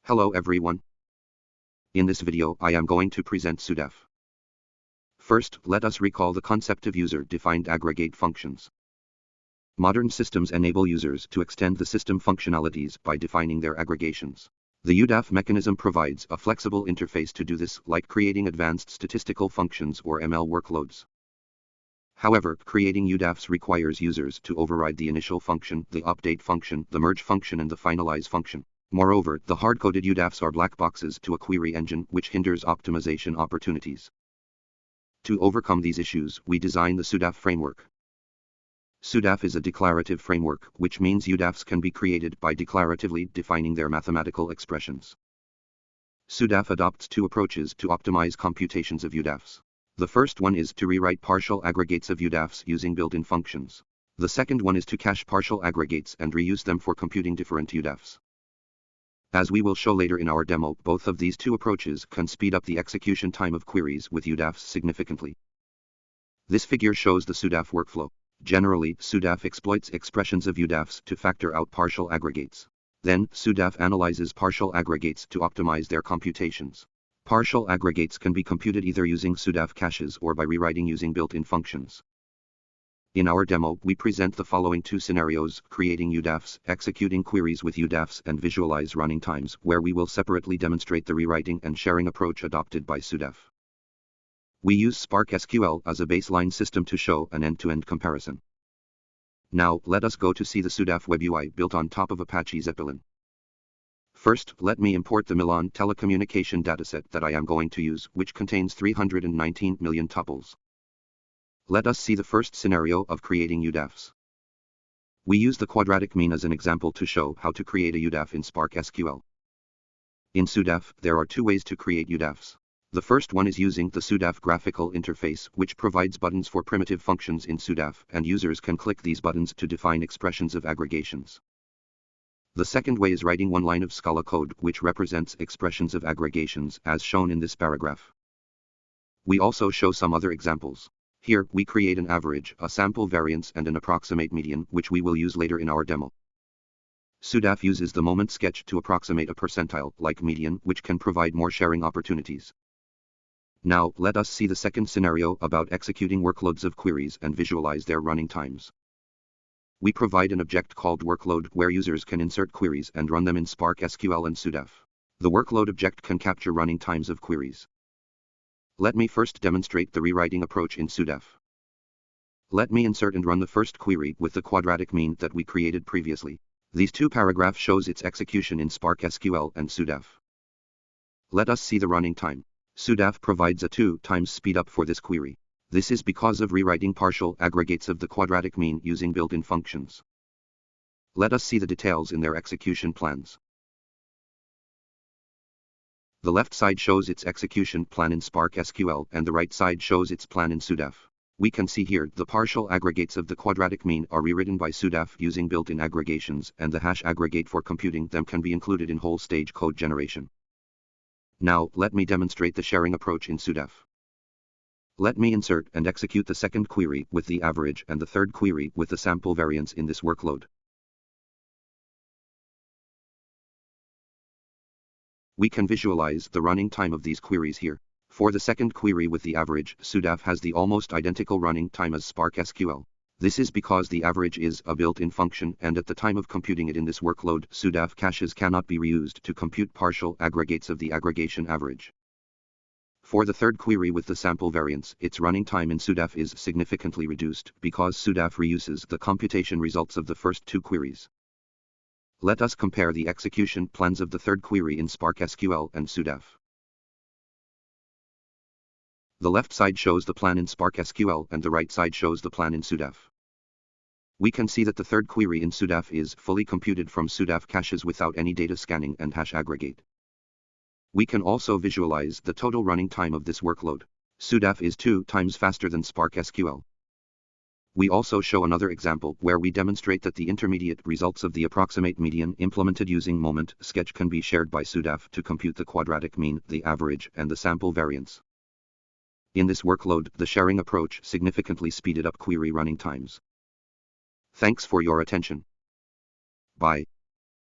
Hello everyone. In this video I am going to present SUDAF. First, let us recall the concept of user-defined aggregate functions. Modern systems enable users to extend the system functionalities by defining their aggregations. The UDAF mechanism provides a flexible interface to do this, like creating advanced statistical functions or ML workloads. However, creating UDAFs requires users to override the initial function, the update function, the merge function and the finalize function. Moreover, the hard-coded UDAFs are black boxes to a query engine, which hinders optimization opportunities. To overcome these issues, we designed the SUDAF framework. SUDAF is a declarative framework, which means UDAFs can be created by declaratively defining their mathematical expressions. SUDAF adopts two approaches to optimize computations of UDAFs. The first one is to rewrite partial aggregates of UDAFs using built-in functions. The second one is to cache partial aggregates and reuse them for computing different UDAFs. As we will show later in our demo, both of these two approaches can speed up the execution time of queries with UDAFs significantly. This figure shows the SUDAF workflow. Generally, SUDAF exploits expressions of UDAFs to factor out partial aggregates. Then, SUDAF analyzes partial aggregates to optimize their computations. Partial aggregates can be computed either using SUDAF caches or by rewriting using built-in functions. In our demo, we present the following two scenarios: creating UDAFs, executing queries with UDAFs, and visualize running times, where we will separately demonstrate the rewriting and sharing approach adopted by SUDAF. We use Spark SQL as a baseline system to show an end-to-end comparison. Now, let us go to see the SUDAF web UI built on top of Apache Zeppelin. First, let me import the Milan telecommunication dataset that I am going to use, which contains 319 million tuples. Let us see the first scenario of creating UDAFs. We use the quadratic mean as an example to show how to create a UDAF in Spark SQL. In SUDAF, there are two ways to create UDAFs. The first one is using the SUDAF graphical interface, which provides buttons for primitive functions in SUDAF, and users can click these buttons to define expressions of aggregations. The second way is writing one line of Scala code, which represents expressions of aggregations, as shown in this paragraph. We also show some other examples. Here, we create an average, a sample variance and an approximate median, which we will use later in our demo. SUDAF uses the moment sketch to approximate a percentile, like median, which can provide more sharing opportunities. Now, let us see the second scenario about executing workloads of queries and visualize their running times. We provide an object called workload, where users can insert queries and run them in Spark SQL and SUDAF. The workload object can capture running times of queries. Let me first demonstrate the rewriting approach in SUDAF. Let me insert and run the first query with the quadratic mean that we created previously. These two paragraphs shows its execution in Spark SQL and SUDAF. Let us see the running time. SUDAF provides a 2 times speedup for this query. This is because of rewriting partial aggregates of the quadratic mean using built-in functions. Let us see the details in their execution plans. The left side shows its execution plan in Spark SQL and the right side shows its plan in SUDAF. We can see here the partial aggregates of the quadratic mean are rewritten by SUDAF using built-in aggregations, and the hash aggregate for computing them can be included in whole stage code generation. Now, let me demonstrate the sharing approach in SUDAF. Let me insert and execute the second query with the average and the third query with the sample variance in this workload. We can visualize the running time of these queries here. For the second query with the average, SUDAF has the almost identical running time as Spark SQL. This is because the average is a built-in function, and at the time of computing it in this workload, SUDAF caches cannot be reused to compute partial aggregates of the aggregation average. For the third query with the sample variance, its running time in SUDAF is significantly reduced, because SUDAF reuses the computation results of the first two queries. Let us compare the execution plans of the third query in Spark SQL and SUDAF. The left side shows the plan in Spark SQL and the right side shows the plan in SUDAF. We can see that the third query in SUDAF is fully computed from SUDAF caches without any data scanning and hash aggregate. We can also visualize the total running time of this workload. SUDAF is 2 times faster than Spark SQL. We also show another example where we demonstrate that the intermediate results of the approximate median implemented using moment sketch can be shared by SUDAF to compute the quadratic mean, the average, and the sample variance. In this workload, the sharing approach significantly speeded up query running times. Thanks for your attention. Bye.